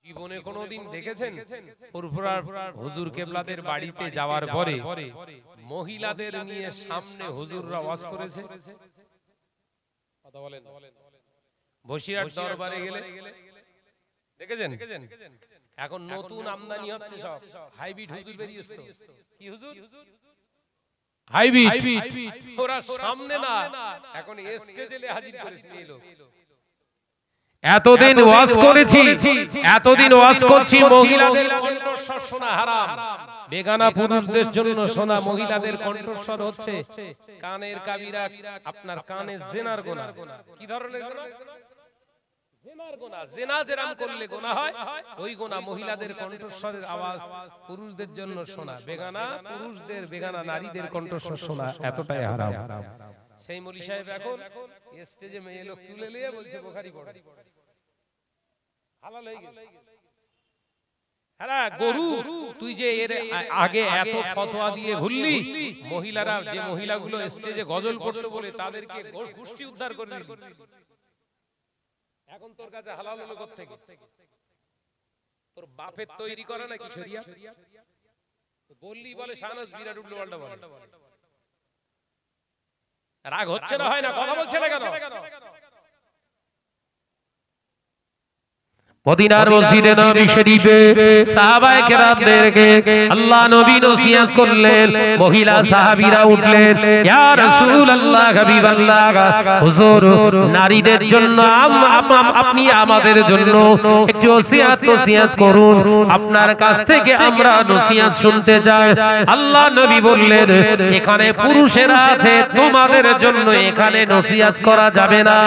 জীবনে কোনোদিন দেখেছেন ফুরফুরার হুজুর কেবলাদের বাড়িতে যাওয়ার পরে মহিলাদের নিয়ে সামনে হুজুররা ওয়াজ করেছে? কথা বলেন। বসিরহাট দরবারে গেলে দেখেছেন? এখন নতুন আমদানি হচ্ছে সব হাইব্রিড হুজুর বেরিয়েছে। কি হুজুর? হাইব্রিড। ওরা সামনে না, এখন স্টেজে হাজির করেছে এই লোক। এতদিন ওয়াজ করেছি, এতদিন ওয়াজ করছি মহিলাদের কণ্ঠস্বর শোনা হারাম, বেগানা পুরুষদের জন্য শোনা মহিলাদের কণ্ঠস্বর হচ্ছে কানের কাবিরা, আপনার কানে জিনার গুনাহ। কি ধরনের গুনাহ? জিনার গুনাহ। জিনা যেরাম করলে গুনাহ হয়, ওই গুনাহ মহিলাদের কণ্ঠস্বরের আওয়াজ পুরুষদের জন্য শোনা, বেগানা পুরুষদের, বেগানা নারীদের কণ্ঠস্বর শোনা এতটাই হারাম। সেই মৌলী সাহেব এখন স্টেজে মেয়ে লোক তুলে নিয়ে বলছে বুখারী পড়ো। হালাল হয়ে গেছে। হ্যাঁ গরু, তুই যে এর আগে এত ফতোয়া দিয়ে ঘুরলি, মহিলারা যে মহিলাগুলো স্টেজে গজল পড়তে বলে তাদেরকে গোষ্ঠী উদ্ধার করে দিলি, এখন তোর কাছে হালাল হলো কোত্থেকে? তোর বাপের তৈরি করা নাকি শরিয়া? বললি বলে শাহনাজ বিরাট উল্টো পাল্টা বলে। রাগ হচ্ছে না, হয় না, কথা বলছে না কেন? মদিনার মসজিদে নবী শরীফে সাহাবায়ে কেরামদেরকে আল্লাহ নবী নসিহত করলেন। মহিলা সাহাবীরা উঠলেন, ইয়া রাসূলুল্লাহ, হাবিবাল্লাহ, হুজুর নারীদের জন্য আপনি আমাদের জন্য একটু নসিহত করুন, আপনার কাছ থেকে আমরা নসিহত শুনতে চাই। আল্লাহ নবী বললেন, এখানে পুরুষেরা আছে, তোমাদের জন্য এখানে নসিহত করা যাবে না।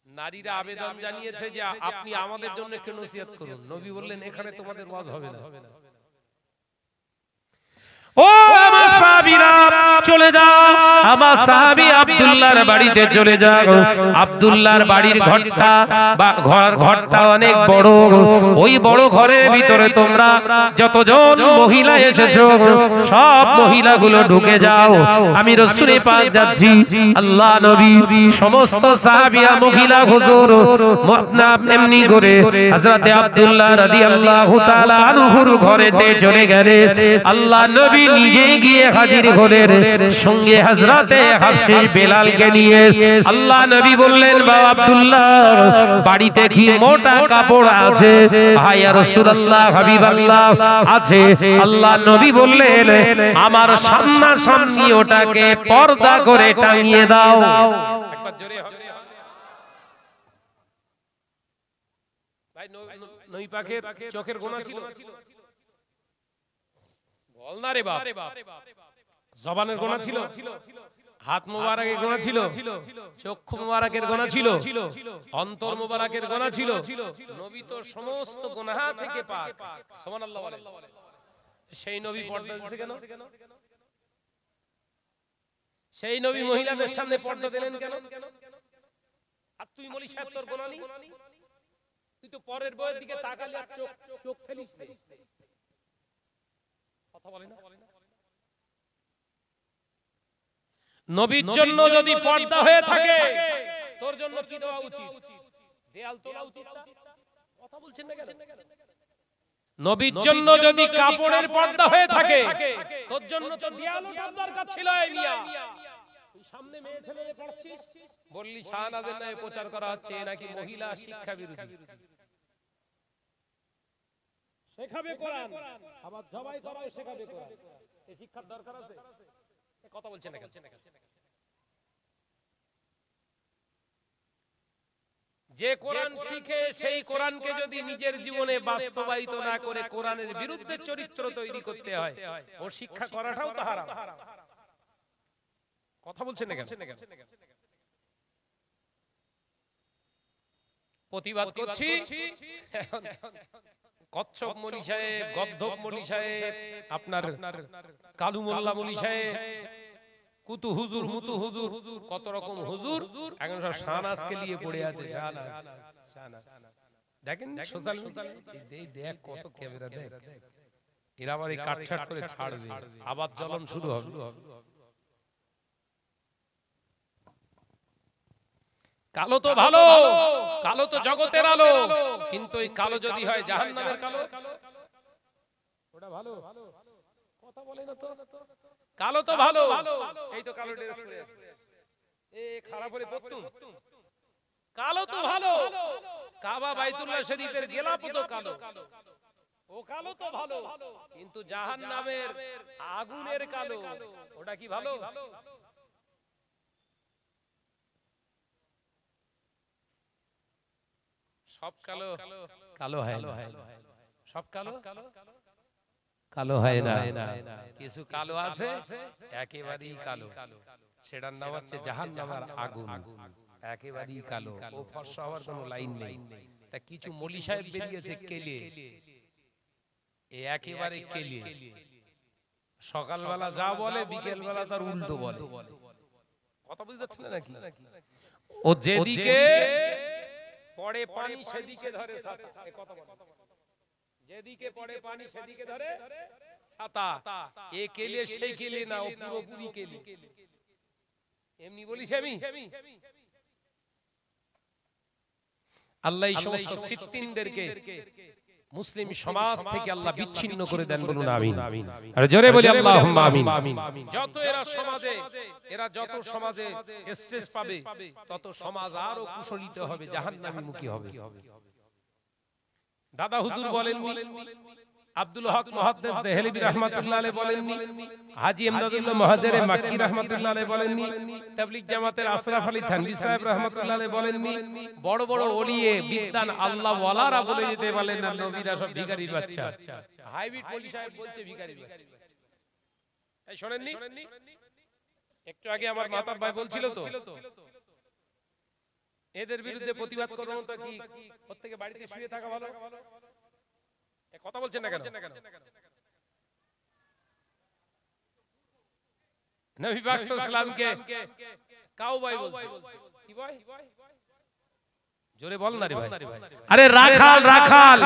নারীরা আবেদন জানিয়েছে যে আপনি আমাদের জন্য একটু নসিহত করুন। নবী বললেন, এখানে তোমাদের ওয়াজ হবে না। ও আমার সাহাবীরা চলে যাও, আমার সাহাবী আব্দুল্লাহর বাড়িতে চলে যাও। আব্দুল্লাহর বাড়ির ঘরটা বা ঘরটা অনেক বড়। ওই বড় ঘরের ভিতরে তোমরা যতজন মহিলা এসেছো সব মহিলাগুলো ঢুকে যাও, আমি রাসূল পাক যাচ্ছি। আল্লাহ নবী সমস্ত সাহাবীয়া মহিলা হুজুর এমনি করে হযরত আব্দুল্লাহ রাদিয়াল্লাহু তাআলা আনহুর ঘরেতে চলে গেলেন। আল্লাহ নবী নিজে গিয়ে হাজির হলেন সঙ্গে হযরতে হাফসে বেলালকে নিয়ে। আল্লাহ নবী বললেন, বাবা আব্দুল্লাহ, বাড়িতে কি মোটা কাপড় আছে? ইয়া রাসূলুল্লাহ, হাবিবাল্লাহ, আছে। আল্লাহ নবী বললেন, আমার সামনাসামনি ওটাকে পর্দা করে টাঙিয়ে দাও। একবার জোরে হবে। ভাই নবী পাকের চোখের গোনা ছিল? বল না রে বাপ। জবানের গোনা ছিল? হাত মোবারকের গোনা ছিল? চক্ষু মোবারকের গোনা ছিল? অন্তর মোবারকের গোনা ছিল? নবী তো সমস্ত গুনাহ থেকে পাক। সুবহানাল্লাহ বলেন। সেই নবী পর্দা দিয়েছে কেন? সেই নবী মহিলাদের সামনে পর্দা দিলেন কেন? আর তুই মৌলী সাহেব তোর গোনা নেই? তুই তো পরের বইয়ের দিকে তাকালে আর চোখ ফেলিস না। কথা বলে না? নবীর জন্য যদি পর্দা হয়ে থাকে, তোর জন্য কি দেওয়া উচিত? দেয়াল তোলা উচিত না? কথা বলছেন না কেন? নবীর জন্য যদি কাপড়ের পর্দা হয়ে থাকে, তোর জন্য তো দেয়াল ওঠার দরকার ছিল। এই মিয়া, তুই সামনে মেয়ে ছেলে পড়ছিস, বললি শাহনাজের নামে প্রচার করা হচ্ছে নাকি মহিলা শিক্ষা বিরোধী। শেখাবে কোরআন, আবার জবাই করায় শেখাবে কোরআন। এই শিক্ষার দরকার আছে? কথা বলছেন না কেন? যে কোরআন শিখে সেই কোরআনকে যদি নিজের জীবনে বাস্তবায়িত না করে কোরআনের বিরুদ্ধে চরিত্র তৈরি করতে হয়, ও শিক্ষা করাটাও তো হারাম। কথা বলছেন না কেন? প্রতিবাদ করছি। কচ্ছপ মৌলী সাহেব, গদ্ধব মৌলী সাহেব, আপনার কালু মোল্লা মৌলী সাহেব, কুতু হুজুর, মুতু হুজুর, কত রকম হুজুর এখন সব শাহনাজকে নিয়ে পড়ে আছে। শাহনাজ দেখেন সোশ্যাল মিডিয়ায়, দেখ কত ক্যামেরা, দেখ এরা আবার এই কাটছাট করে ছাড়বে, আবার জ্বলন শুরু হবে। কালো তো ভালো, কালো তো জগতের আলো, কিন্তু এই কালো যদি হয় জাহান্নামের কালো, ওটা ভালো কথা বলে না তো। কালো তো ভালো, এই তো কালো ড্রেস পরে আছে, এ খারাপ হলে পড়তুম। কালো তো ভালো, কাবা বাইতুল্লাহ শরীফের গেলাপ তো কালো, ও কালো তো ভালো, কিন্তু জাহান্নামের আগুনের কালো, ওটা কি ভালো? সব কালো কালো হয় না, সব কালো কালো হয় না। কিছু কালো আছে একেবারেই কালো, সেটার নাম হচ্ছে জাহান্নামের আগুন, একেবারেই কালো, ও ফর্সা হওয়ার কোনো লাইন নেই। তা কিছু মলি সাহেব বেরিয়েছে কেলে, একেবারে কেলে, সকালবেলা যা বলে বিকেল বেলা তার উল্টো বলে, কথা বুঝতে পারছেন নাকি? ও যেদিকে পড়ে পানি সেদিকে ধরে ছাতা, এই কথা বলে, যেদিকে পড়ে পানি সেদিকে ধরে ছাতা, এ কেলে সেই কেলে না, ও পুরোপুরি কেলে। এমনি বলিস আমি, আল্লাহ এই সমস্ত ফিতনাদেরকে মুসলিম সমাজ থেকে আল্লাহ বিচ্ছিন্ন করে দেন, বলুন আমিন। আর জোরে বলি আল্লাহুম্মা আমিন। যত এরা সমাজে, এরা যত সমাজে স্ট্রেস পাবে, তত সমাজ আরো কুশলিত হবে, জাহান্নামীমুখী হবে। দাদা হুজুর বলেননি, আব্দুল হক মুহাদ্দিস দেহলভী রাহমাতুল্লাহ আলাইহি বলেননি, হাজী ইমদাদুল্লাহ মুহাজিরে মাক্কি রাহমাতুল্লাহ আলাইহি বলেননি, তাবলীগ জামাতের আশরাফ আলী থানভী সাহেব রাহমাতুল্লাহ আলাইহি বলেননি, বড় বড় ওলিয়ে বিদ্বান আল্লাহ ওয়ালারা বলে যেতে বলেন না নবীরা সব ভিখারির বাচ্চা। হাইব্রিড ওলি সাহেব বলছে ভিখারির বাচ্চা, এই শুনেননি? একটু আগে আমার মাতাব ভাই বলছিল তো, এদের বিরুদ্ধে প্রতিবাদ করব তো কি প্রত্যেককে বাড়িতে শুয়ে থাকা ভালো? কথা বলছেন না কেন? নবী পাক সাল্লাল্লাহু আলাইহি ওয়াসাল্লামকে কাউ ভাই বলছে, কি ভাই? জোরে বল না রে ভাই। আরে রাখাল রাখাল,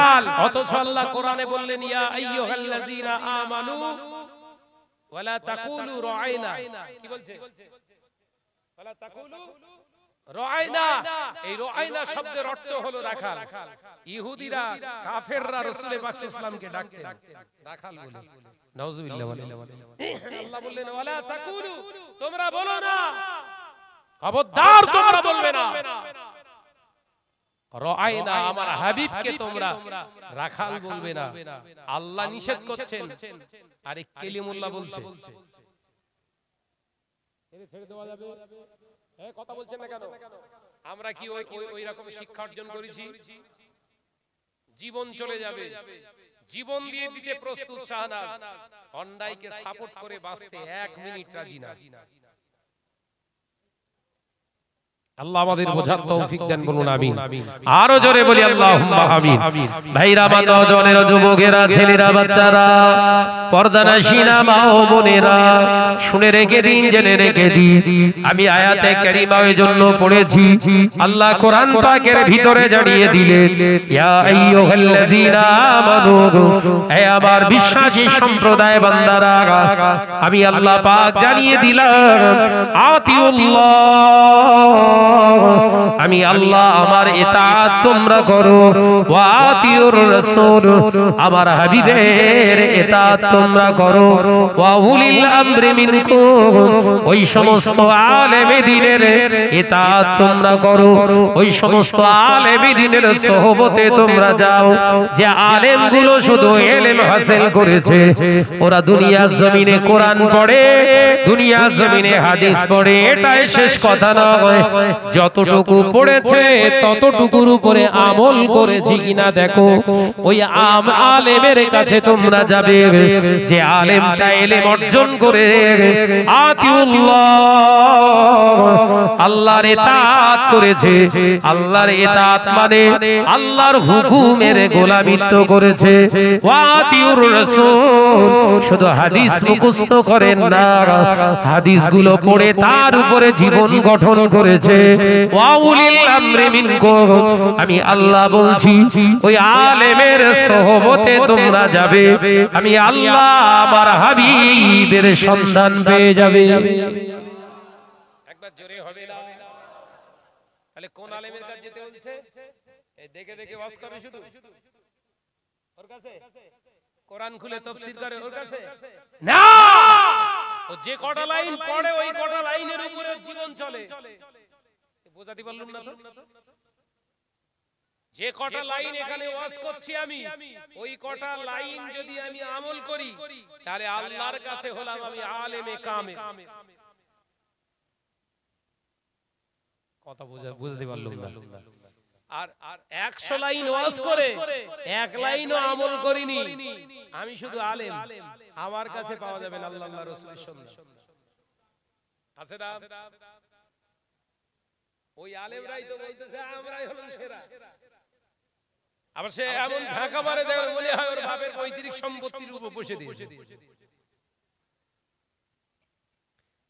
অথচ আল্লাহ কোরআনে বললেন ইয়া আইয়ুহাল্লাযীনা আমানু ওয়ালা তাকুলু রাআইনা, কি বলছে? ওয়ালা তাকুলু রাআইনা। এই রাআইনা শব্দের অর্থ হলো রাখাল। ইহুদিরা কাফেররা রাসূল পাক সাল্লাল্লাহু আলাইহি ওয়াসাল্লামকে ডাকতেন রাখাল বলে, নাউযুবিল্লাহ। আল্লাহ বললেন ওয়ালা তাকুলু, তোমরা বলো না, খবরদার তোমরা বলবে না, রাআইনা, আমার হাবিবকে তোমরা রাখাল বলবে না। আল্লাহ নিষেধ করছেন, আর এই কালিমুল্লাহ বলছে এর ছেড়ে দেওয়া যাবে? কথা বলছেন না কেন? আমরা কি ওই রকম শিক্ষা অর্জন করেছি? জীবন চলে যাবে, জীবন দিয়ে দিতে প্রস্তুত শাহনাজ, অন্যায়কে সাপোর্ট করে বাঁচতে 1 মিনিট রাজি না। আল্লাহ আমাদের বোঝার তৌফিক দেন, বলুন আমিন। আরো জোরে বলি আল্লাহুম্মা আমিন। ভাইরা, মা, নওজওয়ানেরা, যুবকেরা, ছেলেরা, বাচ্চারা, পর্দানাশীনা মা ও বোনেরা, শুনে রেখে দিন, জেনে রেখে দিন, আমি আয়াতে কারিমা এর জন্য পড়েছি। আল্লাহ কোরআন পাকের ভিতরে জানিয়ে দিলেন, ইয়া আইয়ুহাল্লাযীনা আমানু, হে আমার বিশ্বাসী সম্প্রদায় বান্দারা, আমি আল্লাহ পাক জানিয়ে দিলাম, আতিউল্লাহ, আমি আল্লাহ আমার ইতাআত তোমরা করো, ওয়া আতিউর রাসূল, আমার হাবিবের ইতাআত তোমরা করো, ওয়া উলিল আমরি মিনকুম, ওই সমস্ত আলেমে দ্বীনের ইতাআত তোমরা করো, ওই সমস্ত আলেমে দ্বীনের সোহবতে তোমরা যাও যে আলেমগুলো শুধু ইলম হাসিল করেছে, ওরা দুনিয়ার জমিনে কোরআন পড়ে, দুনিয়ার জমিনে হাদিস পড়ে, এটাই শেষ কথা নয়। যতটুকু পড়েছে ততটুকুর উপরে আমল করেছি কিনা দেখো। ওই আলেমের কাছে তোমরা যাবে যে আলেমটা ইলম অর্জন করে আতিউল্লাহ, আল্লাহর ইতাআত করেছে। আল্লাহর ইতাআত মানে আল্লাহর হুকুমের গোলামিত্ব করেছে। ওয়া আতিউর রাসূল, শুধু হাদিস মুখস্থ করেন না, হাদিসগুলো পড়ে তার উপরে জীবন গঠন করেছে। ওয়া উলিল আমরি মিনকুম, আমি আল্লাহ বলছি ওই আলেমের সোহবতে তোমরা যাবে, আমি আল্লাহ আমার হাবিবের সন্ধান পেয়ে যাবে। একবার জোরে হবে না? তাহলে কোন আলেমের কাছে যেতে বলছে? এই দেখে দেখে ওয়াজ করে শুধু ওর কাছে, কোরআন খুলে তাফসীর করে ওর কাছে না। ও যে কটা লাইন পড়ে ওই কটা লাইনের উপরে জীবন চলে। বোঝাতে পারলাম না তো? যে কটা লাইন এখানে ওয়াজ করছি আমি, ওই কটা লাইন যদি আমি আমল করি তাহলে আল্লাহর কাছে হলাম আমি আলেমে কামেল। কথা বুঝাতে পারলাম না? আর 100 লাইন ওয়াজ করে এক লাইনও আমল করিনি, আমি শুধু আলেম, আমার কাছে পাওয়া যাবে না আল্লাহ রাসূলের সুন্নাহ। আছে না? ওই আলেমরাই তো বলতেছে আমরাই হলাম সেরা। আবার সে এমন ঢাকা মারে দেয় মনে হয় ওর বাপের পৈতৃক সম্পত্তির উপর বসে দিয়েছে।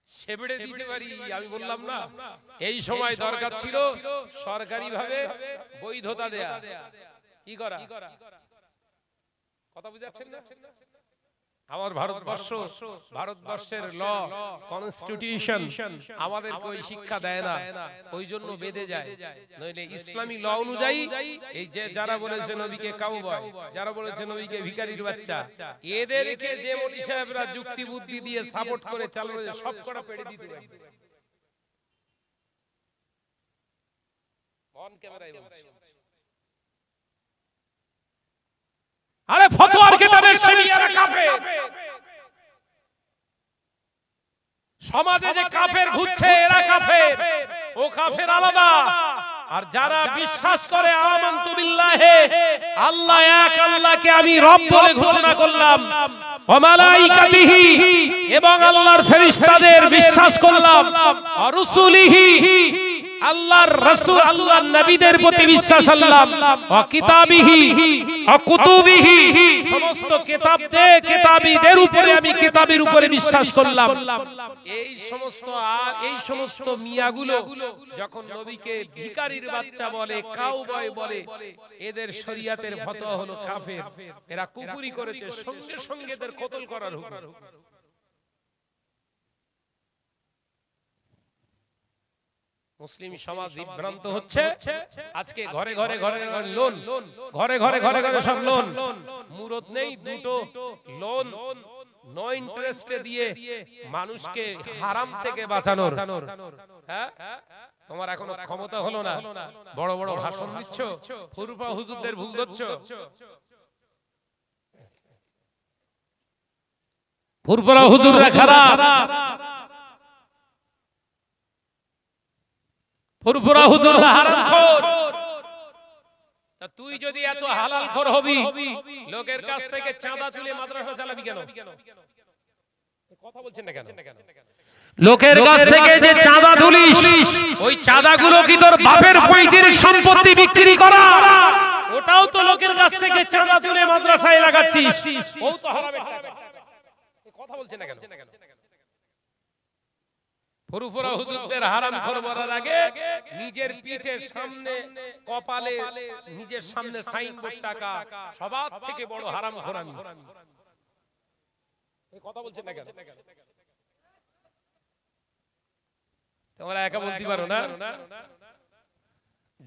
সেবড়ে দিতে পারি। আমি বললাম না, এই সময় দরকার ছিল সরকারি ভাবে বৈধতা দেয়া। কি করা? কথা বুঝাচ্ছেন না? আমার ভারতবর্ষের ল কনস্টিটিউশন আমাদেরকে ওই শিক্ষা দেয় না, ওই জন্য বেঁধে যায়। নইলে ইসলামী ল অনুযায়ী এই যে যারা বলেছে নবীকে কাউবয়, যারা বলেছে নবীকে ভিখারির বাচ্চা, এদেরকে যে মৌলভী সাহেবরা যুক্তি বুদ্ধি দিয়ে সাপোর্ট করে চালানো সব কটা পেড়ে দিতে পারে। অন ক্যামেরায় বলছি। আরে ফতোয়ার কিতাবের শরিয়ারা কাফের। সমাজে যে কাফের ঘুরছে এরা কাফের, ও কাফের আলাদা। আর যারা বিশ্বাস করে আমানতু বিল্লাহি, আল্লাহ এক, আল্লাহকে আমি রব বলে ঘোষণা করলাম, ওয়া মালাইকাতিহি, এবং আল্লাহর ফেরেশতাদের বিশ্বাস করলাম, আর রাসূলিহি, আল্লাহর রাসূল আল্লাহর নবীদের প্রতি বিশ্বাস আনলাম, ওয়া কিতাবিহি ওয়া কুতুবিহি, সমস্ত কিতাবীদের উপরে আমি কিতাবের উপরে বিশ্বাস করলাম। এই সমস্ত মিয়াগুলো যখন নবীকে ভিখারির বাচ্চা বলে, কাউবয় বলে, এদের শরীয়তের ফতোয়া হলো কাফের। এরা কুফরি করেছে, সঙ্গে সঙ্গে এদের কতল করার হুকুম। মুসলিম সমাজ বিভ্রান্ত হচ্ছে। আজকে ঘরে ঘরে লোন, ঘরে ঘরে সব লোন, মুরত নেই, দুটো লোন নো ইন্টারেস্টে দিয়ে মানুষকে হারাম থেকে বাঁচানোর। হ্যাঁ, তোমার এখনো ক্ষমতা হলো না, বড় বড় ভাষণ দিচ্ছ, ফুরফা হুজুরদের ভুল ধরছ। ফুরফা হুজুররা খারাপ, ফুরফুরা হুজুররা হারামখোর। তা তুই যদি এত হালালখোর হবি, লোকের কাছ থেকে চাঁদা তুলে মাদ্রাসা চালাবি কেন? কথা বলছেন না কেন? লোকের কাছ থেকে যে চাঁদা তুলিস, ওই চাঁদাগুলো কি তোর বাপের পৈতৃক সম্পত্তি বিক্রি করা? ওটাও তো লোকের কাছ থেকে চাঁদা তুলে মাদ্রাসায় লাগাচ্ছিস, ও তো হারামের টাকা। কথা বলছেন না কেন? ফুরফুরা হুজুরদের হারামখোর বলার আগে নিজের পিঠের সামনে, কপালে, নিজের সামনে সাইনবোর্ড টাকা, সবার থেকে বড় হারামখোর আমি। কথা বলছেন না কেন? তোমরা একা বলতে পারো না?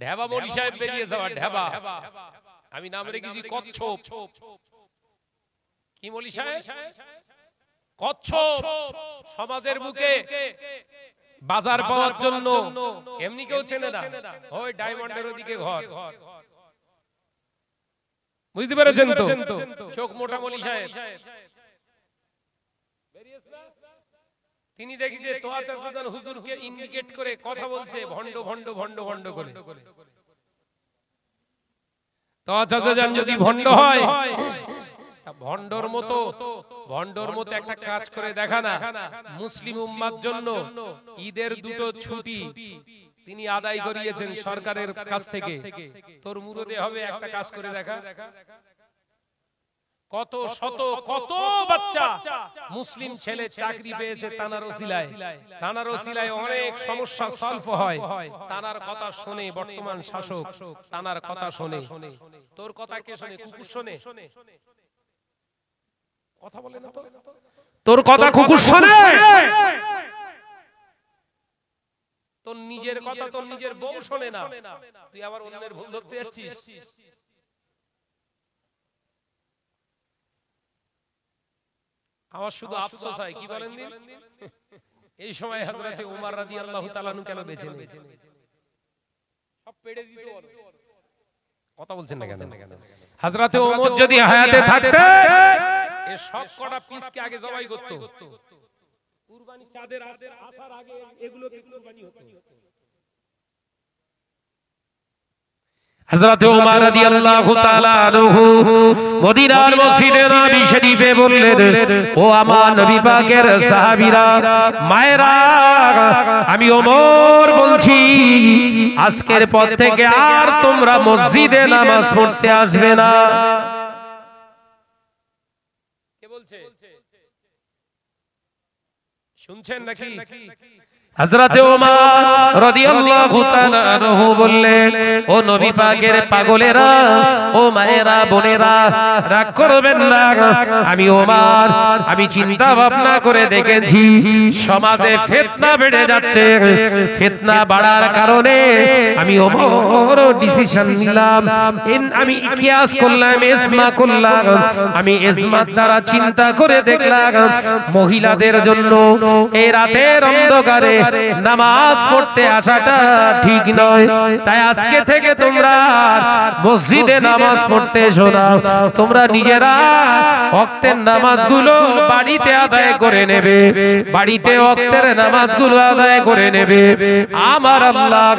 ঢেবা মৌলভী সাহেব বেরিয়ে যাওয়া, ঢেবা, আমি নাম রেখেছি কচ্ছপ। কি মৌলভী সাহেব? কচ্ছপ। সমাজের বুকে বাজার পাওয়ার জন্য এমনি কেউ চেনে না, ওই ডায়মন্ডের ওদিকে ঘর। বুঝতে পেরেছেন তো? চোখ মোটা মৌলভী সাহেব, তিনি দেখি যে তোয়া চাচাদান হুজুরকে ইন্ডিকেট করে কথা বলছে, ভণ্ড ভণ্ড ভণ্ড ভণ্ড করে। তোয়া চাচাদান যদি ভণ্ড হয়, ভণ্ডর মতো একটা কাজ করে দেখা না। মুসলিম উম্মার জন্য ঈদের দুটো ছুটি তিনি আদায় করিয়েছেন সরকারের কাছ থেকে। তোর মুরদে হবে একটা কাজ করে দেখা। কত বাচ্চা মুসলিম ছেলে চাকরি পেয়েছে তানার ওসিলায় অনেক সমস্যা সলভ হয়। তানার কথা শুনে বর্তমান শাসক, তানার কথা শুনে। তোর কথা কে শুনে? কুকুর শুনে? কথা বলে না তো? তোর কথা কুকুর শুনে? তোর নিজের কথা তোর নিজের বউ শোনে না, তুই আবার অন্যের ভুল ধরতে যাচ্ছিস। আমার শুধু আফসোস হয়, কি বলেন দিন, এই সময় হযরতে ওমর রাদিয়াল্লাহু তাআলা আনহু কেন বেঁচে নেই? সব পেড়ে দিত। কথা বলছেন না কেন? হযরতে ওমর যদি হায়াতে থাকতেন এই সব কটা পিসকে আগে জবাই করত। কুরবানি চাঁদের আসার আগে এগুলোকে কুরবানি হতো। হযরত ওমর রাদিয়াল্লাহু তাআলা আনহু মদিনার মসজিদে নববী শরীফে বললেন, ও আমার নবী পাকের সাহাবীরা, মায়েরা, আমি ওমর বলছি, আজকের পর থেকে আর তোমরা মসজিদে নামাজ পড়তে আসবে না। কে বলছে? শুনছেন নাকি? হযরতে ওমর রাদিয়াল্লাহু তাআলা আনহু বললেন, ও নবী পাকের পাগলেরা, ও মায়েরা, বোনেরা, রাগ করবেন না। আমি ওমর, আমি চিন্তা ভাবনা করে দেখেছি সমাজে ফিতনা বেড়ে যাচ্ছে। ফিতনা বাড়ার কারণে আমি ওমর ডিসিশন নিলাম, আমি কিয়াস করলাম, ইজমা করলাম। আমি ইজমার দ্বারা চিন্তা করে দেখলাম মহিলাদের জন্য এই রাতের অন্ধকারে নামাজ পড়তে আসাটা ঠিক নয়। তাই আজকে থেকে তোমরা মসজিদে নামাজ পড়তে এসো না, তোমরা নিজেরা ওয়াক্তের নামাজগুলো বাড়িতে আদায় করে নেবে, বাড়িতে ওয়াক্তের নামাজগুলো আদায় করে নেবে। আমার আল্লাহ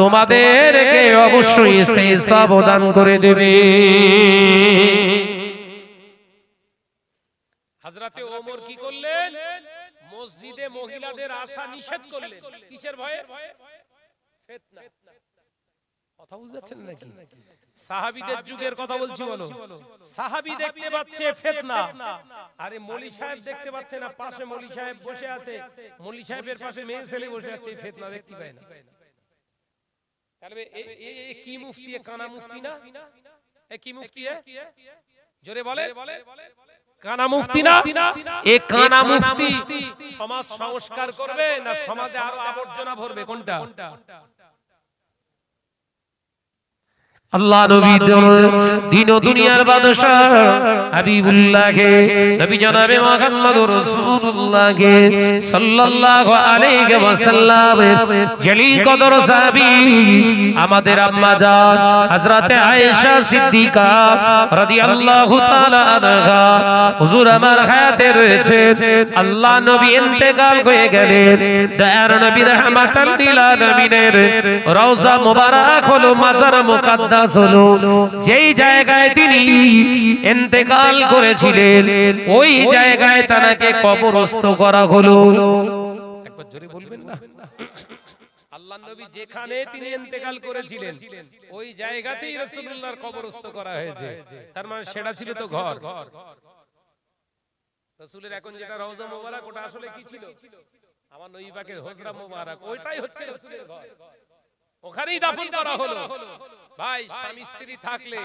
তোমাদেরকে অবশ্যই সেই সাবধান করে দেবে। হযরতে ওমর কি করলেন? মসজিদে মহিলাদের আসা নিষেধ করলেন। কিসের ভয়ে? ফিতনা। কথা বুঝাচ্ছেন নাকি? সাহাবীদের যুগের কথা বলছি, বলো। সাহাবী দেখতে পাচ্ছে ফিতনা, আরে মৌলী সাহেব দেখতে পাচ্ছে না, পাশে মৌলী সাহেব বসে আছে, মৌলী সাহেবের পাশে মেয়ে ছেলে বসে আছে, এই ফিতনা দেখতে পায় না। তাহলে এই কি মুফতি? কানা মুফতি না? এই কি মুফতি? জোরে বলে। কানা মুফতি না? এই কানা মুফতি সমাজ সংস্কার করবে না সমাজে আরো আবর্জনা ভরবে? কোনটা? আল্লাহ নবী দিন ও দুনিয়ার বাদশা হাবিবুল্লাহকে, নবী জনাবে মুহাম্মদুর রাসূলুল্লাহকে সাল্লাল্লাহু আলাইহি ওয়াসাল্লাম জলিল কদর সাহাবী আমাদের আম্মা জান হযরতে আয়েশা সিদ্দিকা রাদিয়াল্লাহু তাআলা আনহা, হুজুর আমার হায়াতে রয়েছে, আল্লাহ নবী ইন্তেকাল হয়ে গেলেন। দয়ার নবী রাহমাতাল লিল আলামিনের রওজা মুবারক হলো, মাজার মুকাদ্দাস হলো, যেই জায়গায় তিনি ইন্তেকাল করেছিলেন ওই জায়গায় তাকে কবরস্থ করা হলো। একবার জোরে বলবেন না? আল্লাহর নবী যেখানে তিনি ইন্তেকাল করেছিলেন ওই জায়গাতেই রাসূলুল্লাহর কবরস্থ করা হয়েছে। তার মানে সেটা ছিল তো ঘর। রাসূলের এখন যেটা রওজা মুবারক, ওটা আসলে কি ছিল? আমার নবী পাকের হুজরা মুবারক, ওইটাই হচ্ছে রাসূলের ঘর, ওখানেই দাফন করা হলো। ভাই, স্বামী স্ত্রী থাকলে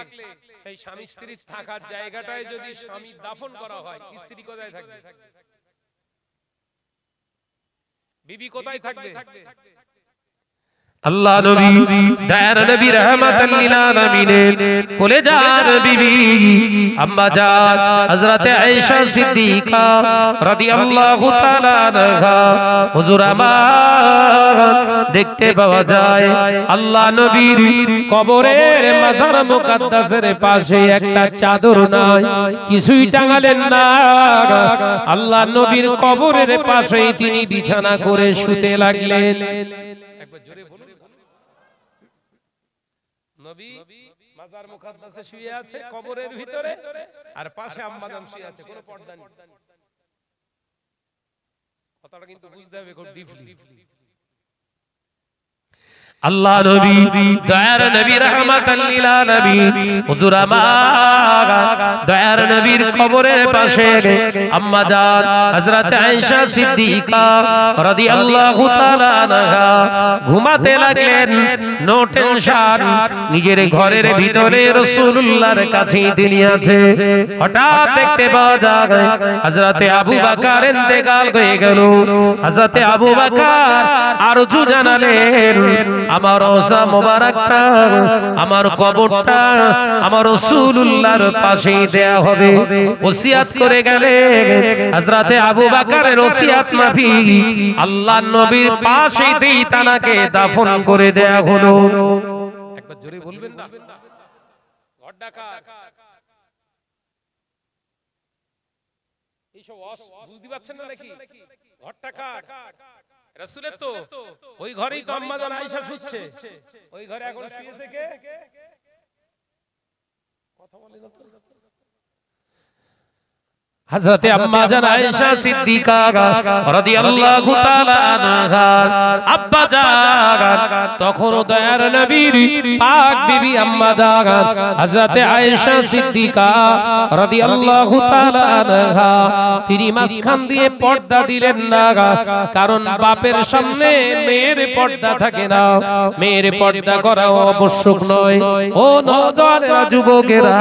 এই স্বামী স্ত্রী থাকার জায়গাটায় যদি স্বামী দাফন করা হয়, স্ত্রী কোথায় থাকবে? বিবি কোথায় থাকবে? আল্লাহ নবী দয়ার নবী রাহমাতাল লিল আলামিনের কলেজার বিবি আম্মা জান হযরতে আয়েশা সিদ্দিকা রাদিয়াল্লাহু তাআলা আনহা, হুজুর আমার দেখতে পাওয়া যায় আল্লাহ নবীর কবরের মাজার মুকাদ্দাসের পাশে একটা চাদর নাই, কিছুই টাঙালেন না। আল্লাহ নবীর কবরের পাশেই তিনি বিছানা করে শুতে লাগলেন। একবার জোরে বলুন। নবী মাজার মুকাদ্দাসে শুয়ে আছে কবরের ভিতরে, আর পাশে আম্মা জান শুয়ে আছে, কোনো পর্দা নেই। কথাটা কিন্তু বুঝতে হবে খুব ডিপলি। আল্লাহ নবী দয়ার নবী রাহমাতাল লিল আলামিন হুজুর আমার দয়ার নবীর কবরের পাশে আম্মা জান হযরত আয়েশা সিদ্দিকা রাদিয়াল্লাহু তাআলা আনহা ঘুমাতে লাগলেন। নো টেনশন, নিজের ঘরের ভিতরে রাসূলুল্লাহর কাছে তিনি আছে। হঠাৎ দেখতে পাওয়া যায় হযরত আবু বকর ইন্তেকাল হয়ে গেল। হযরত আবু বকর আরজু জানালেন আমার রওজা মোবারকটা, আমার কবরটা আমার রাসূলুল্লাহর পাশে দেয়া হবে। ওসিয়াত করে গেলেন। হযরতে আবু বকরের ওসিয়াত মাফিক আল্লাহর নবীর পাশেই তানাকে দাফন করে দেয়া হলো। একবার জোরে বলবেন না? ঘর ডাকা এইসব বুঝতে পারছেন না নাকি? ঘর ডাকা রাসূলের তো ওই ঘরেই তো আম্মা জান আয়েশা শুচ্ছে। ওই ঘরে এখন শুয়েছে কে? কথা বলে না তো। হযরতে আম্মা জান আয়েশা সিদ্দিকা রাদিয়াল্লাহু তাআলা আনহা আব্বা জান তখন দয়ার নবীর পাক বিবি আম্মা জান হযরতে আয়েশা সিদ্দিকা রাদিয়াল্লাহু তাআলা আনহা তিনি মাঝখান দিয়ে পর্দা দিলেন না, কারণ বাপের সামনে মেয়ের পর্দা থাকে না, মেয়ের পর্দা করা আবশ্যক নয়। ও নওজোয়ানেরা, যুবকেরা,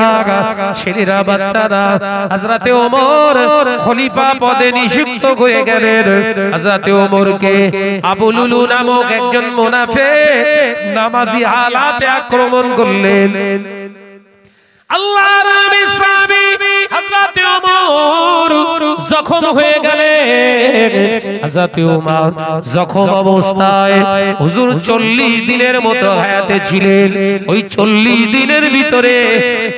ছেলেরা, বাচ্চারা, হযরতে ওমর খলিফা পদে নিযুক্ত হয়ে গেলেন। হযরতে ওমরকে আবু লুলু নামক একজন মুনাফিক নামাজি হালাতে আক্রমণ করলেন। আল্লাহর নবীর সাহাবী হযরতে ওমর জখম হয়ে গেলেন। হযরতে ওমর জখম অবস্থায় হুজুর 40 দিনের মতো হায়াতে ছিলেন। ওই 40 দিনের ভিতরে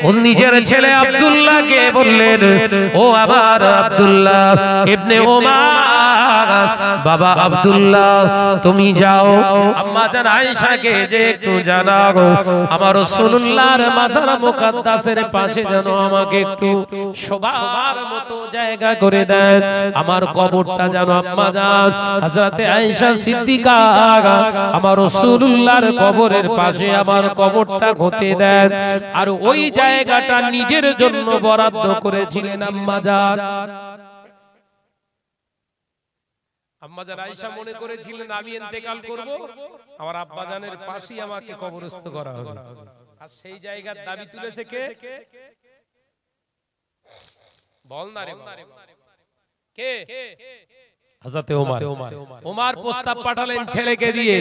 ওর নিজের ছেলে আব্দুল্লাহকে বললেন, ও আবার আব্দুল্লাহ ইবনে ওমর, বাবা আব্দুল্লাহ তুমি যাও আম্মা জান আয়েশাকে যে একটু জানাও আমার রাসূলুল্লাহর মাজার মুকাদ্দাসের পাশে যেন আমাকে একটু শোবার মতো জায়গা করে দেন, আমার কবরটা যেন আম্মা জান হযরতে আয়েশা সিদ্দিকা আমার রাসূলুল্লাহর কবরের পাশে আমার কবরটা হতে দেন। আর ওই জায়গাটা নিজের জন্য বরাদ্দ করেছিলেন আম্মা জান। আম্মা জান আয়েশা মনে করেছিলেন আমি ইন্তেকাল করব, আমার আব্বা জানের পাশেই আমাকে কবরস্থ করা হবে। আর সেই জায়গার দাবি তুলেছে কে? বল না রে, কে? হযরতে ওমর। ওমর প্রস্তাব পাঠালেন ছেলেকে দিয়ে।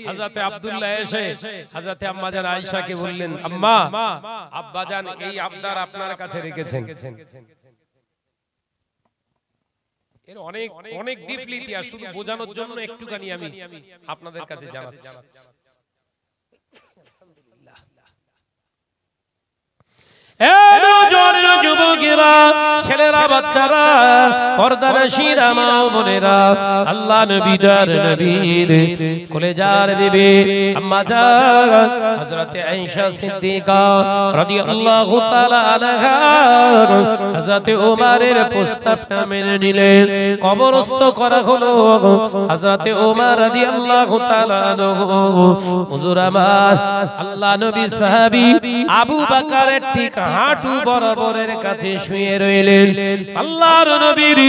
হযরতে আব্দুল্লাহ এসে হযরতে আম্মা জান আয়েশাকে বললেন, আম্মা আব্বা জান এই আবদার আপনার কাছে রেখেছেন। এর অনেক অনেক ডিপলি ইতিহাস, শুধু বোঝানোর জন্য একটুখানি আমি আপনাদের কাছে জানাচ্ছি। যুবকেরা, ছেলেরা, বাচ্চারা, পর্দানশীরা, মা ও বোনেরা, আল্লাহ নবীর নবীর কলেজার বিবি আম্মা জান হযরতে আয়েশা সিদ্দিকা রাদিয়াল্লাহু তাআলা আনহা হযরতে ওমরের প্রস্তাবটা মেনে নিলেন। কবরস্থ করা হলো হযরতে ওমর রাদিয়াল্লাহু তাআলা আনহু। হুজুর আমার আল্লাহ নবীর সাহাবী আবু বকরের ঠিক হাঁটু বরাবরের কাছে শুয়ে রইলেন। আল্লাহর নবীর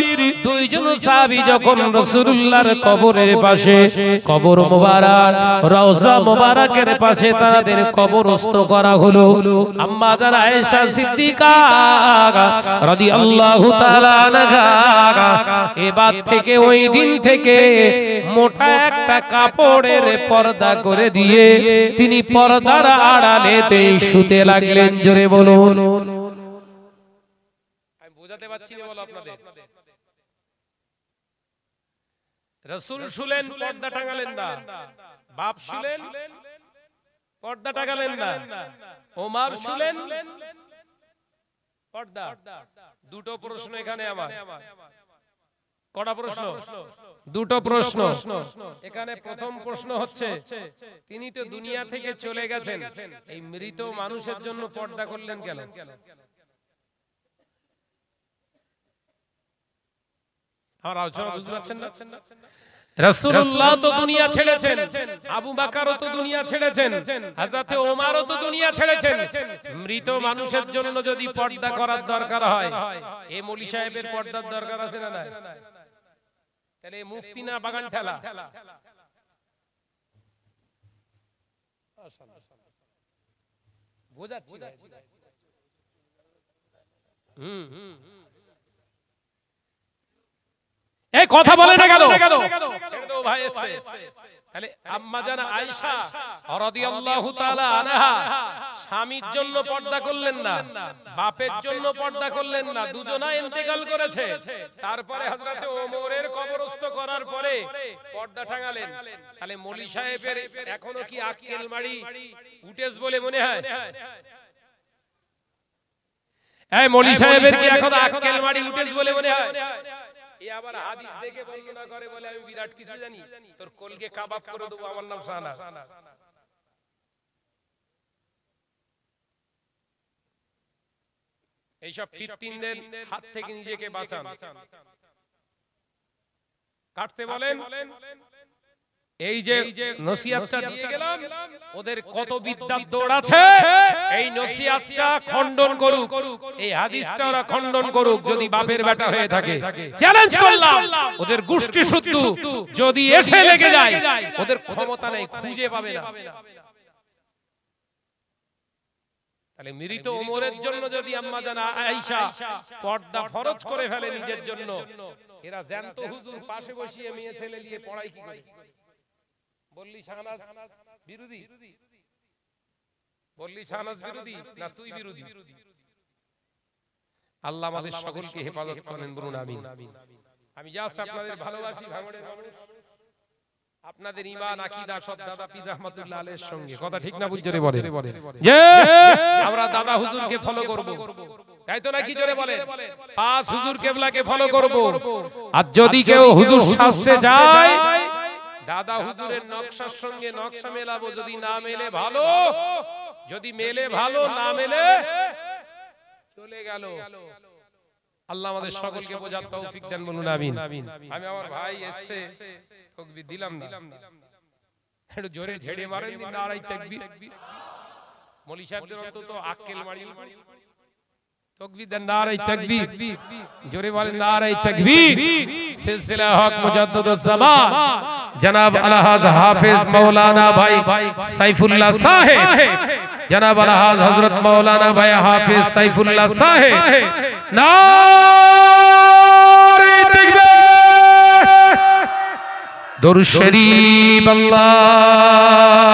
দুইজন সাহাবী যখন রাসূলুল্লাহর কবরের পাশে, কবর মোবারক রওজা মোবারকের পাশে তাদের কবরস্থ করা হলো, আম্মা জান আয়েশা সিদ্দিকা রাদিয়াল্লাহু তাআলা আনহা এবার থেকে ওই দিন থেকে মোটা একটা কাপড়ের পর্দা করে দিয়ে তিনি পর্দার আড়ালেতে শুতে লাগলেন। জোরে বলুন। আমি বোঝাতে পারছি না বলো আপনাদের। রাসূল শুলেন, পর্দা টাঙালেন না। বাপ শুলেন, পর্দা টাঙালেন না। ওমর শুলেন, পর্দা। দুটো প্রশ্ন এখানে আমার। কটা প্রশ্ন? দুটো প্রশ্ন। এখানে প্রথম প্রশ্ন হচ্ছে, তিনি তো দুনিয়া থেকে চলে গেছেন, এই মৃত মানুষের জন্য পর্দা করলেন কেন? আমার আলোচনা বুঝতে পারছেন না? রাসূলুল্লাহ তো দুনিয়া ছেড়েছেন, আবু বকরও তো দুনিয়া ছেড়েছেন, হযরত ওমরও তো দুনিয়া ছেড়েছেন। মৃত মানুষের জন্য যদি পর্দা করার দরকার হয়, এই মৌলী সাহেবের পর্দার দরকার আছে না? তাহলে মুফতি না বাগান ঠেলা? বোঝাচ্ছি এই কথা বলে না কেন? ছেড়ে দাও ভাই এসে। তাহলে আম্মা জান আয়েশা রাদিয়াল্লাহু তাআলা আনহা স্বামীর জন্য পর্দা করলেন না, বাপের জন্য পর্দা করলেন না, দুজনা ইন্তেকাল করেছে। তারপরে হযরত ওমরের কবরস্থ করার পরে পর্দা টাঙালেন। তাহলে মৌলী সাহেবের এখনো কি আক্কেল মাড়ি উঠেস বলে মনে হয়? এই মৌলী সাহেবের কি এখন আক্কেল মাড়ি উঠেস বলে মনে হয়? এই আবার হাদিস দেখে বর্ণনা করে বলে আমি বিরাট কিছু জানি, তোর কলকে কাবাব করে দেব, আমার নাম শাহনাজ। এইসব ফিতনাদের হাত থেকে নিজেকে বাঁচান। কাটতে বলেন। এই যে নসিহতটা দিয়ে গেলাম, ওদের কত বিদ্যার দৌড় আছে, এই নসিহতটা খণ্ডন করুক, এই হাদিসটা ওরা খণ্ডন করুক। যদি বাপের বেটা হয়ে থাকে চ্যালেঞ্জ করলাম, ওদের গোষ্ঠী শুদ্ধ যদি এসে লেগে যায়, ওদের ক্ষমতা নেই, খুঁজে পাবে না। তাহলে মৃত ওমরের জন্য যদি আম্মা জান আয়েশা পর্দা ফরজ করে ফেলে নিজের জন্য, এরা জ্যান্ত হুজুর পাশে বসিয়ে মেয়ে ছেলে দিয়ে পড়াই কি করে? বললি শাহনাজ বিরোধী? বললি শাহনাজ বিরোধী না তুই বিরোধী? আল্লাহ আমাদের সকলকে হেফাজত করেন, বলুন আমিন। আমি জাস্ট আপনাদের ভালোবাসি, ভাঙড়ের মানুষ, আপনাদের ঈমান আকীদা সব দাদা পীর রহমাতুল্লাহ আলাইহির সঙ্গে। কথা ঠিক না বুঝজোরে বলে যে আমরা দাদা হুজুরকে ফলো করব, তাই তো নাকি জোরে বলে? পাঁচ হুজুর কেবলাকে ফলো করব। আর যদি কেউ হুজুর সাজতে যায়, দাদা হুজুরের নকশার সঙ্গে নকশা মেলাবো, যদি না মেলে ভালো, যদি মেলে ভালো, না মেলে চলে গেল। আল্লাহ আমাদের সকলকে বোঝার তৌফিক দেন, বলুন আমিন। আমি আমার ভাই এসে তাকবীর দিলাম না, একটু জোরে ঝেড়ে মারেন দিন, নারায়ে তাকবীর। মৌলী সাহেবদের অন্তত আক্কেল মারি, তাকবীর দেন, নারায়ে তাকবীর, জোরে বলেন নারায়ে তাকবীর। সিলসিলা হক মুজাদ্দিদুজ জামান জনাব আলহাজ হাফেজ মাওলানা ভাই সাইফুল্লাহ সাহেব, জনাব আলহাজ হযরত মাওলানা ভাই হাফেজ সাইফুল্লাহ সাহেব, নারায়ে তাকবীর, দরুদ শরীফ, আল্লাহুম্মা।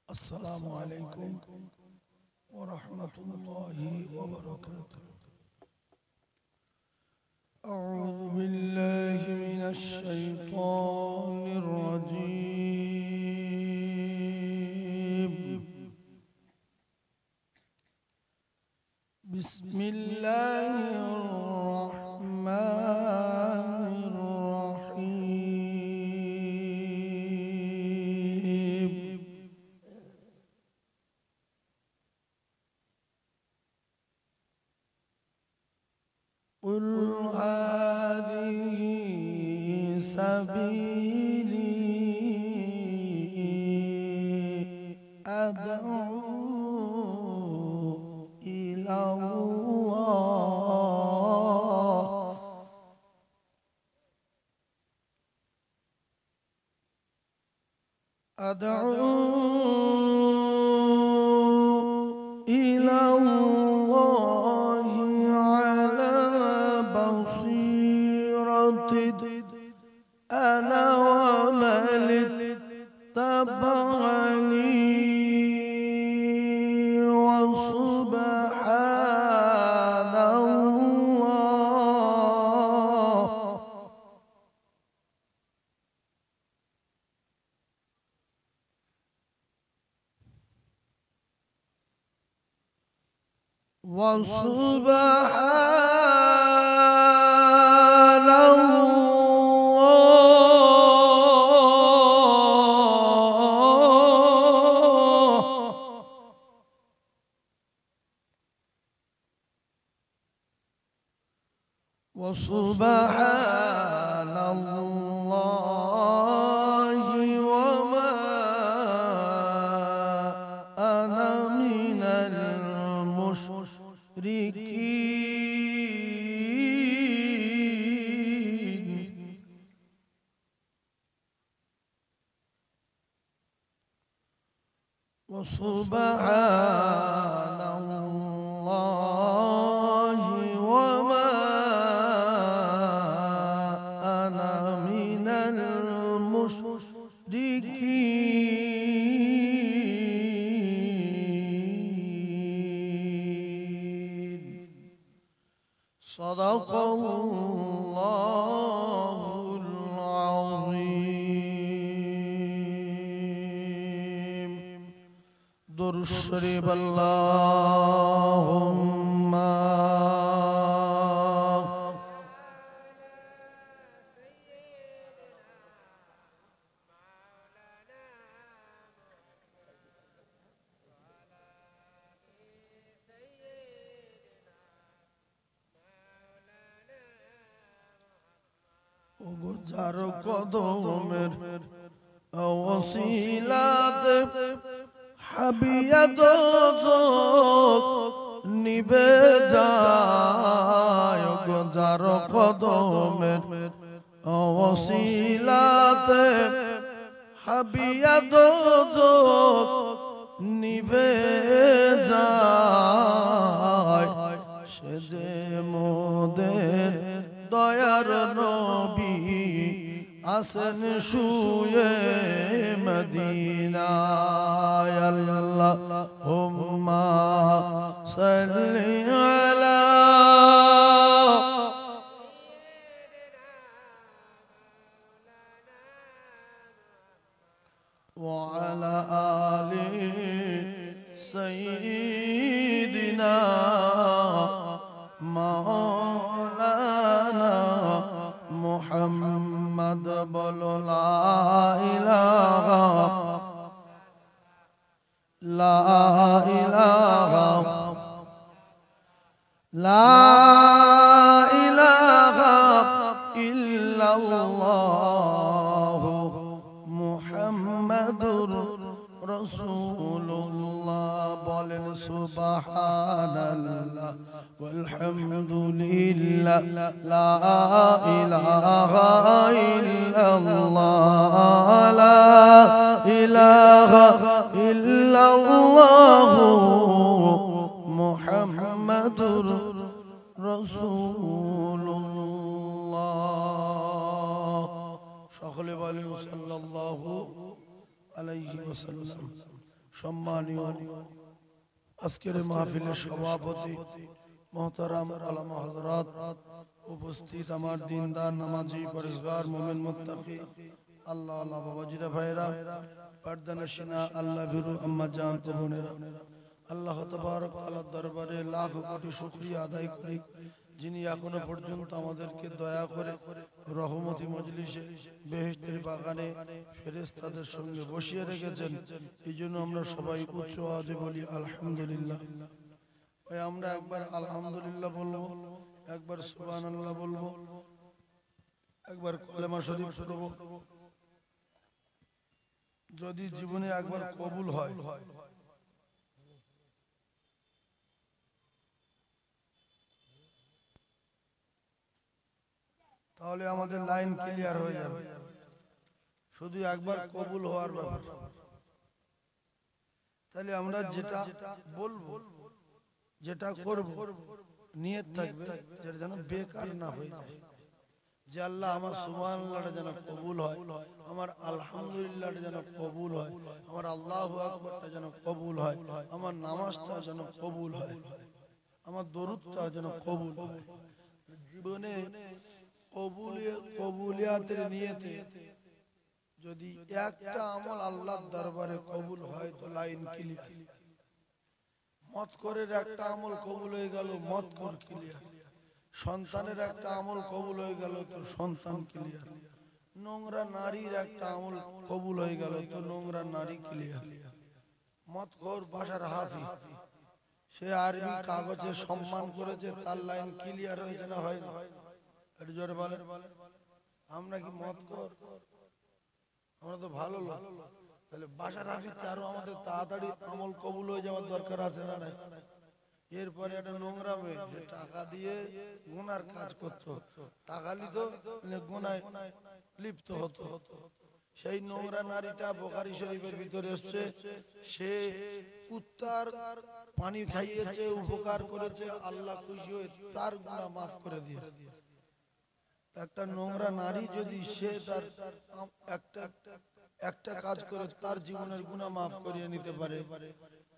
السلام عليكم ورحمة الله وبركاته. أعوذ بالله من الشيطان الرجيم. بسم الله الرحمن الرحيم. قل هذه سبيلي أدعو أدعو إلى الله على بصيرة أنا ومن اتبعني وسبحان الله وسبحان الله وسبحان الله وما أنا من المشركين وسبحان الله وما أنا من المشركين صدق الله العظيم درود شریف اللهم যার কদমের ওসিলাতে হাবিয়াত নিবে যায় যার কদমের ওসিলাতে হাবিয়াত নিবে যায় সে যে মোদের দয়ার নবী আসেন শুয়ে মদিনায় আল্লাহুম্মা সাল্লি আলা ওয়া আলা আলি সাইয়্যিদিনা মাওলানা মুহাম্মদ বলো লা ইলাহা লা ইলাহা লা ইলাহা ইল্লাল্লাহ মুহাম্মাদুর রাসূলুল্লাহ বলেন সুবহানাল্লাহ والحمد لله لا إله إلا الله لا إله إلا الله محمد رسول الله সকলে বলেন সাল্লাল্লাহু আলাইহি ওয়াসাল্লাম সম্মানীয় আজকের মাহফিলের সভাপতি মোহতারাম আলামা হযরত উপস্থিত আমার দিনদার নামাজি পরেশগার মুমিন মুত্তাকি আল্লাহ আল্লাহ বাবাজিরা ভাইরা পর্দানশিনা আল্লাহ ভিরু আম্মা জান ও বোনেরা আল্লাহ তাবারক আল্লাহর দরবারে লাখ কোটি শুকরিয়া আদায় করি যিনি এখনো পর্যন্ত আমাদেরকে দয়া করে রহমতি মজলিসে বেহেশতের বাগানে ফেরেশতাদের সঙ্গে বসিয়ে রেখেছেন এইজন্য আমরা সবাই উচ্চ আওয়াজে বলি আলহামদুলিল্লাহ আমরা একবার আলহামদুলিল্লাহ বলবো একবার সুবহানাল্লাহ বলবো একবার কলেমা শরীফ পড়বো যদি জীবনে একবার কবুল হয় তাহলে আমাদের লাইন ক্লিয়ার হয়ে যাবে শুধু একবার কবুল হওয়ার ব্যাপার। তাহলে আমরা যেটা বলবো, যেটা করব, নিয়ত থাকবে যেটা যেন বেকার না হয়ে যায়। যে আল্লাহ আমার সুবহানাল্লাহটা যেন কবুল হয়, আমার আলহামদুলিল্লাহটা যেন কবুল হয়, আমার আল্লাহু আকবারটা যেন কবুল হয়, আমার নামাজটা যেন কবুল হয়, আমার দরুদটা যেন কবুল হয়। জীবনে কবুলিয়াতের নিয়তে যদি একটা আমল আল্লাহর দরবারে কবুল হয় তো লাইন ক্লিয়ার। মত করের একটা আমল কবুল হয়ে গেল, মত কর ক্লিয়ার। সন্তানের একটা আমল কবুল হয়ে গেল তো সন্তান ক্লিয়ার। নোংরা নারীর একটা আমল কবুল হয়ে গেল তো নোংরা নারী ক্লিয়ার। মত কর বাসার হাফি, সে আরবি কাগজে সম্মান করেছে, তার লাইন ক্লিয়ার হয়েছে না হয় না? একটু জোরে বলেন। আমরা কি মত কর? আমরা তো ভালো লোক, তাহলে বাসার হাফি চারও আমাদের তাড়াতাড়ি আমল কবুল হয়ে যাওয়ার দরকার আছে না নাই? এরপরে একটা নোংরা মেয়ে, যে টাকা দিয়ে গুনার কাজ করতো, টাকা নিত, গুনায় লিপ্ত হতো, সেই নোংরা নারীটা বুখারী শরীফের ভিতরে এসেছে, সে কুত্তার পানি খাইয়েছে, উপকার করেছে, আল্লাহ খুশি হয়ে তার গুনাহ মাফ করে দিয়ে। একটা নোংরা নারী যদি সে তার একটা কাজ করে তার জীবনের গুনাহ মাফ করিয়ে নিতে পারে,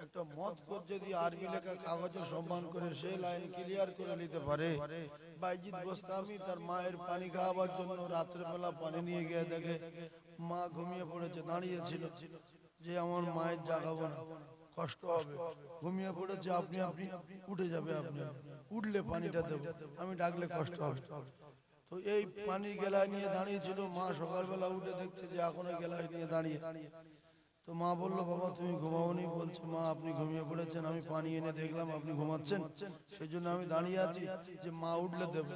একটা মত কর যদি আরবি লেখা কাগজে সম্মান করে সে লাইন ক্লিয়ার করে নিতে পারে। বাইজিদ গোস্তামি তার মায়ের পানি খাওয়াবার জন্য রাত্রে বেলা পানি নিয়ে গিয়ে দেখে মা ঘুমিয়ে পড়েছে, দাঁড়িয়েছিল যে আমার মায়ের জাগাবো না, কষ্ট হবে, ঘুমিয়ে পড়েছে, আপনি আপনি উঠে যাবে, আপনি উঠলে পানিটা দেবো, আমি ডাকলে কষ্ট হবে। তো এই পানির গেলায় নিয়ে দাঁড়িয়েছিল, মা সকালবেলা উঠে দেখছে যে এখনো গেলায় নিয়ে দাঁড়িয়ে। তো মা বললো, বাবা তুমি ঘুমাওনি? বলছে, মা আপনি ঘুমিয়ে পড়েছেন, আমি পানি এনে দেখলাম আপনি ঘুমাচ্ছেন, সেই জন্য আমি দাঁড়িয়ে আছি যে মা উঠলে দেবো।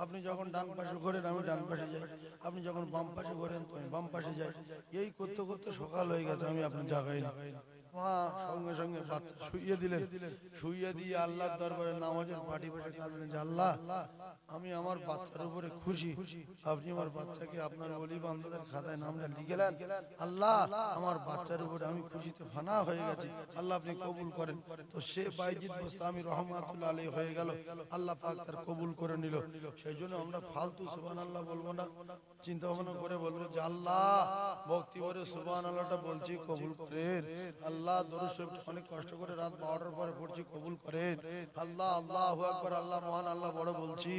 আপনি যখন ডান পাশে ঘোরেন আমি ডান পাশে যাই, আপনি যখন বাম পাশে ঘোরেন তো আমি বাম পাশে যাই। এই করতে করতে সকাল হয়ে গেছে, আমি আপনার জাগাই না। মা সঙ্গে সঙ্গে বাচ্চা শুইয়ে দিলেন, শুইয়ে দিয়ে আল্লাহর দরবারে নামাজের পাটি বসে কাঁদলেন যে আল্লাহ, আমি আমার বাচ্চার উপরে খুশি, আপনি আমার বাচ্চাকে আপনার ওলি বান্দাদের খাতায় নামটা লিখেলেন, আল্লাহ আমার বাচ্চার উপরে আমি খুশিতে ফানা হয়ে গেছি, আল্লাহ আপনি কবুল করেন। তো সে বাইজিদ বোস্তামি রহমাতুল্লাহ আলাইহি হয়ে গেল, আল্লাহ পাক তার কবুল করে নিল। সেই জন্য আমরা ফালতু সুবহানাল্লাহ বলবো না, চিন্তা ভাবনা করে বলবো যে আল্লাহ ভক্তি ভরে সুবহানাল্লাহটা বলছি, কবুল করেন। আল্লাহ দরুদ শরীফ অনেক কষ্ট করে রাত 12টার পরে পড়ছি, কবুল করেন। আল্লাহ আল্লাহু আকবার, আল্লাহ মহান, আল্লাহ বড় বলছি,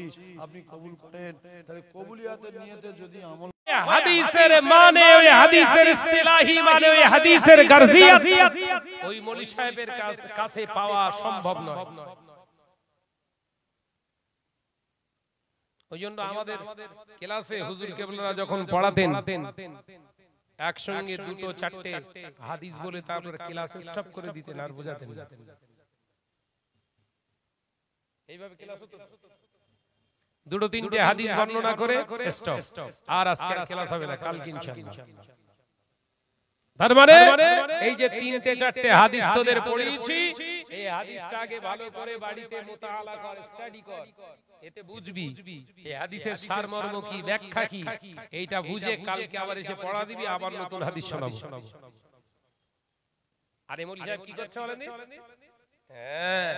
আপনি কবুল করেন। তাহলে কবুলিয়াতের নিয়তে যদি আমল, হাদিসের মানে ওই হাদিসের ইসতিলাহি মানে ওই হাদিসের গারজিয়াত ওই মৌলী সাহেবের কাছে পাওয়া সম্ভব নয়। ওই জন্য আমাদের ক্লাসে হুজুর কেবলারা যখন পড়াতেন একসঙ্গে দুটো চারটে হাদিস বলে তারপর ক্লাস স্টপ করে দিতেন আর বোঝাতেন না। এইভাবে ক্লাস হতো, দুটো তিনটে হাদিস বর্ণনা করে স্টপ, আর আজকে ক্লাস হবে না, কালকে ইনশাআল্লাহ। তার মানে এই যে তিনটে চারটে হাদিস তোদের পড়িয়েছি, এই হাদিসটা আগে ভালো করে বাড়িতে মুতাআলা কর, স্টাডি কর, এতে বুঝবি এই হাদিসের সারমর্ম কি, ব্যাখ্যা কি, এইটা বুঝে কালকে আবার এসে পড়া দিবি, আবার নতুন হাদিস শোনাবো। আরে মৌলী সাহেব কি করছে বলেন? হ্যাঁ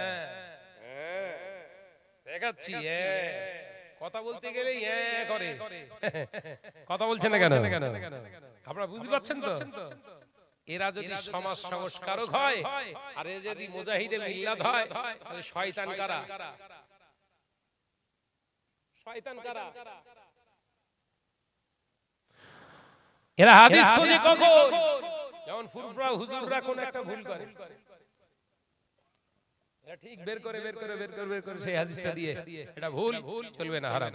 দেখাচ্ছি, কথা বলতে গেলে করে, কথা বলছেন না কেন? আপনারা বুঝতে পারছেন তো? এরা যদি সমাজ সংস্কারক হয় আর এ যদি মুজাহিদে মিল্লাত হয়, তাহলে শয়তান কারা? শয়তান কারা? এরা হাদিস খোঁজে কখন? যেমন ফুরফুরা হুজুররা কোন একটা ভুল করে, এরা ঠিক বের করে সেই হাদিসটা দিয়ে এটা ভুল, চলবে না, হারাম।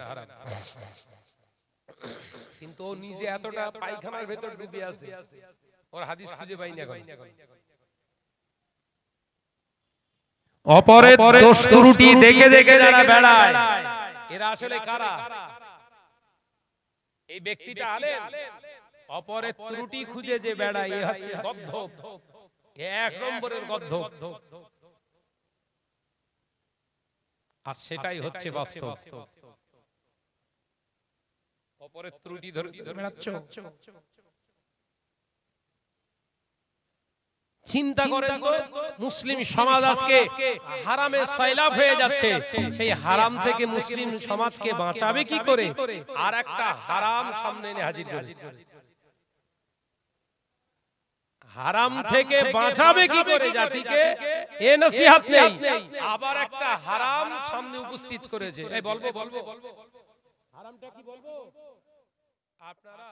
কিন্তু ও নিজে এতটা পায়খানার ভেতর ডুবে আছে, ওর হাদিস খুঁজে পাই না। অপরের দোষ ত্রুটি দেখে দেখে যারা বেড়ায়, এরা আসলে কারা? এই ব্যক্তিটা আলেম, অপরের ত্রুটি খুঁজে যে বেড়ায় এ হচ্ছে গদ্ধব, এক নম্বরের গদ্ধব। আর সেটাই হচ্ছে বাস্তব। অপরের ত্রুটি ধরে বেড়াচ্ছ, চিন্তা করেন তো, মুসলিম সমাজ আজকে হারামে সয়লাব হয়ে যাচ্ছে, সেই হারাম থেকে মুসলিম সমাজকে বাঁচাবে কি করে? আর একটা হারাম সামনে এনে হাজির করে। হারাম থেকে বাঁচাবে কি করে জাতিকে, এ নসিহত নেই, আবার একটা হারাম সামনে উপস্থিত করেছে। এই বলবো হারামটা কি বলবো আপনারা